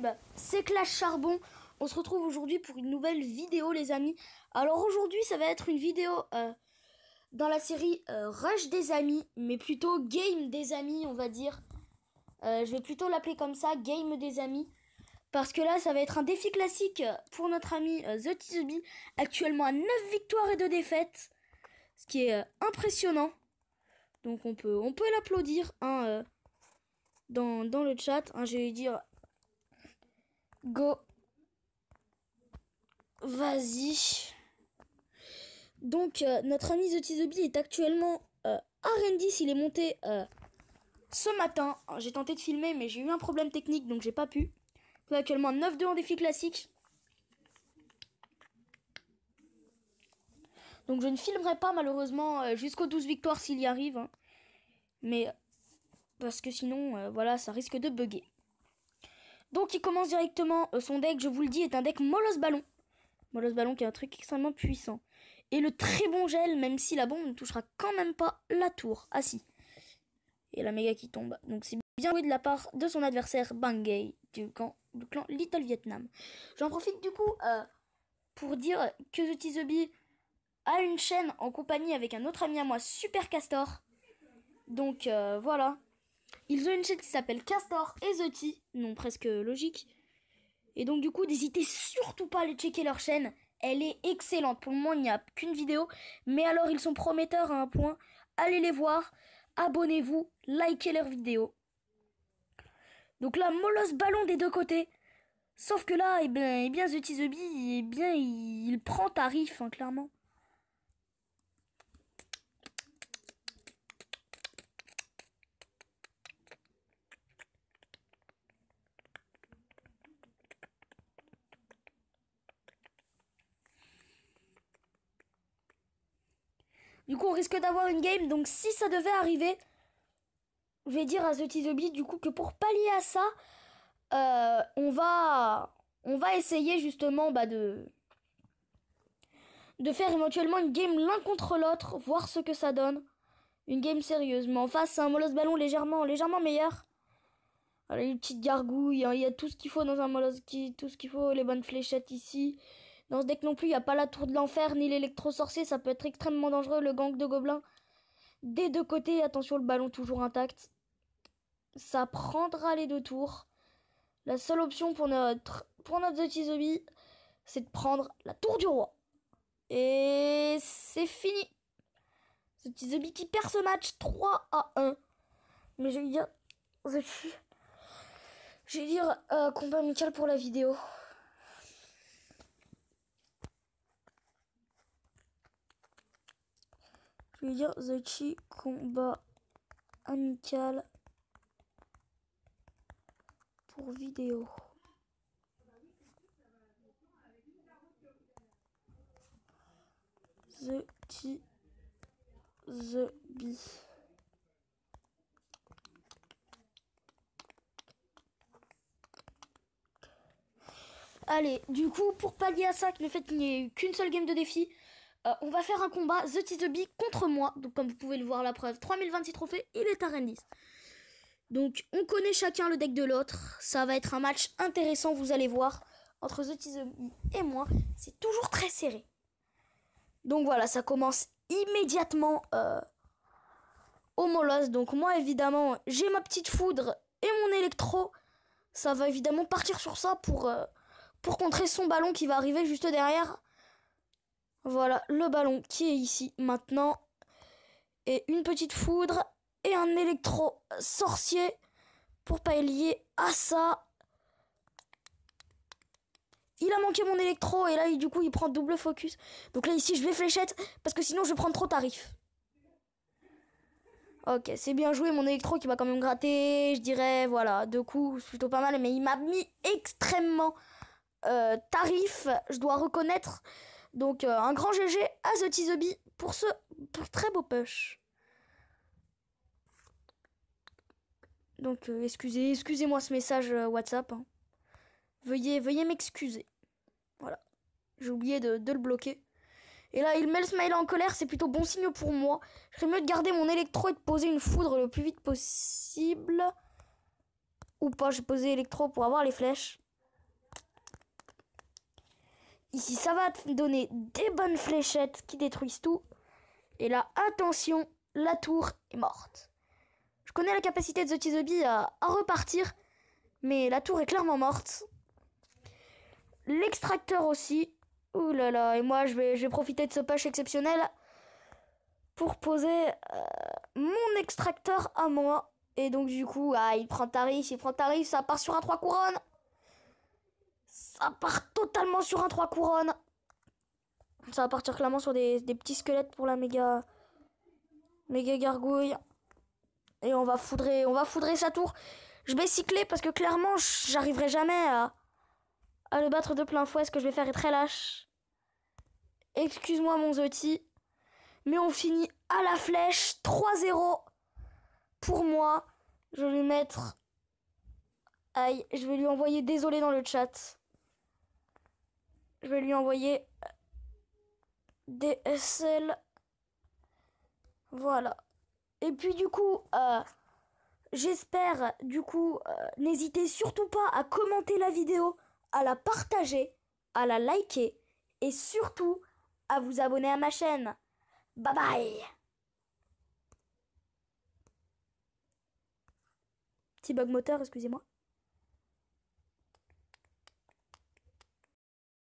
YouTube, c'est Clash Charbon. On se retrouve aujourd'hui pour une nouvelle vidéo les amis. Alors aujourd'hui ça va être une vidéo dans la série Rush des amis, mais plutôt Game des amis on va dire. Je vais plutôt l'appeler comme ça, Game des amis. Parce que là ça va être un défi classique pour notre ami The Tizobi, actuellement à 9 victoires et 2 défaites. Ce qui est impressionnant. Donc on peut l'applaudir hein, dans le chat. Hein, je vais dire go. Vas-y. Donc notre ami The Tizobi est actuellement à Rendis. Il est monté ce matin. J'ai tenté de filmer mais j'ai eu un problème technique donc j'ai pas pu. Il est actuellement à 9-2 en défi classique. Donc je ne filmerai pas malheureusement jusqu'aux 12 victoires s'il y arrive. Hein. Mais parce que sinon voilà ça risque de bugger. Donc il commence directement. Son deck je vous le dis est un deck Molosse Ballon. Molosse Ballon qui est un truc extrêmement puissant. Et le très bon gel même si la bombe ne touchera quand même pas la tour. Ah si. Et la méga qui tombe. Donc c'est bien joué de la part de son adversaire Bangay du clan Little Vietnam. J'en profite du coup pour dire que The Tizobi a une chaîne en compagnie avec un autre ami à moi, Super Castor. Donc voilà. Ils ont une chaîne qui s'appelle Castor et The T. Non, presque logique. Et donc du coup, n'hésitez surtout pas à aller checker leur chaîne. Elle est excellente. Pour le moment, il n'y a qu'une vidéo. Mais alors, ils sont prometteurs à un point. Allez les voir. Abonnez-vous. Likez leurs vidéos. Donc là, Molosse Ballon des deux côtés. Sauf que là, eh bien The Tizobi, eh bien, il prend tarif, hein, clairement. Du coup, on risque d'avoir une game. Donc, si ça devait arriver, je vais dire à The Tizobi, du coup, que pour pallier à ça, on va essayer justement de faire éventuellement une game l'un contre l'autre, voir ce que ça donne. Une game sérieuse. Mais en face, c'est un Molosse Ballon légèrement meilleur. Voilà, les petites gargouilles, hein, il y a tout ce qu'il faut dans un Molosse, tout ce qu'il faut, les bonnes fléchettes ici. Dans ce deck non plus, il n'y a pas la tour de l'enfer ni l'électro-sorcier, ça peut être extrêmement dangereux, le gang de gobelins. Des deux côtés, attention, le ballon toujours intact. Ça prendra les deux tours. La seule option pour notre The Tizobi, c'est de prendre la tour du roi. Et c'est fini. The Tizobi qui perd ce match 3-1. Mais je vais dire, combat amical pour la vidéo. Je vais dire The Chi combat amical pour vidéo. The Tizobi. Allez, du coup, pour pallier à ça, le fait qu'il n'y ait eu qu'une seule game de défi, on va faire un combat The Tizobi contre moi. Donc comme vous pouvez le voir, la preuve, 3026 trophées, il est à Rendis. Donc on connaît chacun le deck de l'autre. Ça va être un match intéressant, vous allez voir. Entre The Tizobi et moi, c'est toujours très serré. Donc voilà, ça commence immédiatement au Molosse. Donc moi, évidemment, j'ai ma petite foudre et mon électro. Ça va évidemment partir sur ça pour contrer son ballon qui va arriver juste derrière. Voilà, le ballon qui est ici maintenant. Et une petite foudre et un électro sorcier pour pallier à ça. Il a manqué mon électro et là, du coup, il prend double focus. Donc là, ici, je vais fléchette parce que sinon, je vais prendre trop tarif. Ok, c'est bien joué, mon électro qui va quand même gratter, je dirais, voilà, 2 coups, c'est plutôt pas mal. Mais il m'a mis extrêmement tarif, je dois reconnaître. Donc, un grand GG à The Tizobi pour ce très beau push. Donc, excusez-moi ce message WhatsApp. Hein. Veuillez m'excuser. Voilà. J'ai oublié de le bloquer. Et là, il met le smile en colère, c'est plutôt bon signe pour moi. Je ferais mieux de garder mon électro et de poser une foudre le plus vite possible. Ou pas, je vais poser électro pour avoir les flèches. Ici, ça va te donner des bonnes fléchettes qui détruisent tout. Et là, attention, la tour est morte. Je connais la capacité de The Teasubby à repartir, mais la tour est clairement morte. L'extracteur aussi. Ouh là là, et moi je vais profiter de ce push exceptionnel pour poser mon extracteur à moi. Et donc du coup, il prend tarif, ça part sur un 3 couronnes. Ça part totalement sur un 3 couronnes. Ça va partir clairement sur des petits squelettes pour la méga gargouille. Et on va foudrer sa tour. Je vais cycler parce que clairement, j'arriverai jamais à le battre de plein fouet. Ce que je vais faire est très lâche. Excuse-moi mon Zoti. Mais on finit à la flèche. 3-0 pour moi. Je vais lui mettre... Aïe, je vais lui envoyer désolé dans le chat. Je vais lui envoyer DSL. Voilà. Et puis du coup, j'espère, n'hésitez surtout pas à commenter la vidéo, à la partager, à la liker et surtout à vous abonner à ma chaîne. Bye bye. Petit bug moteur, excusez-moi.